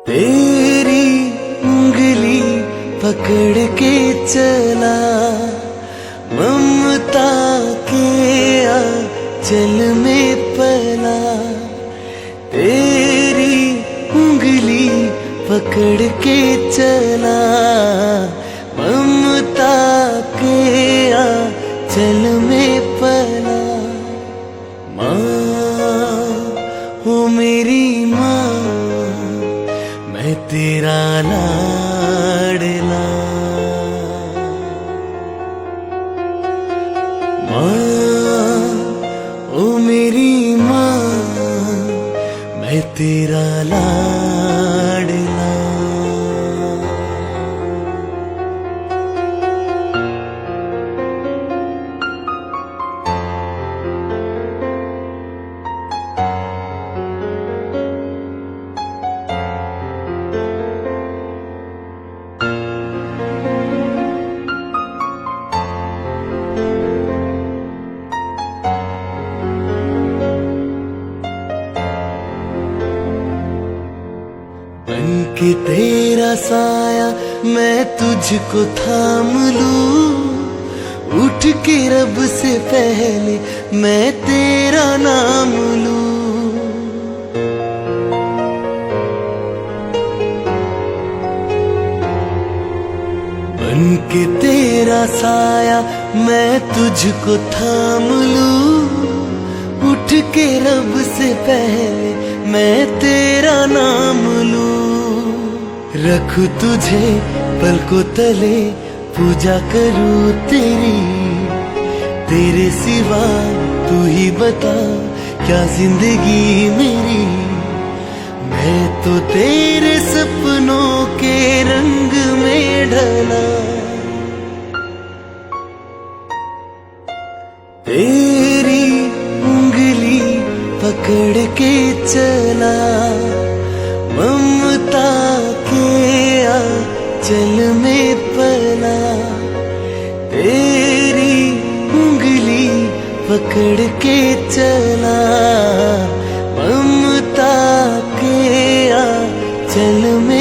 तेरी उंगली पकड़ के चला, ममता के आंचल में पला। तेरी उंगली पकड़ के चला, ममता के आंचल में पला। माँ ओ मेरी माँ, मैं तेरा लाडला। माँ ओ मेरी माँ, मैं तेरा लाडला। बनके तेरा साया मैं तुझको थाम लूं, उठ के रब से पहले मैं तेरा नाम लूं। बनके तेरा साया मैं तुझको थाम लूं, उठ के रब से पहले मैं तेरा नाम लूं। रखूं तुझे पलकों तले, पूजा करूं तेरी। तेरे सिवा तू ही बता क्या जिंदगी मेरी। मैं तो तेरे सपनों के रंग में ढला। तेरी उंगली पकड़ के चला, ममता के आंचल में पला। तेरी उंगली पकड़ के चला, ममता के आंचल में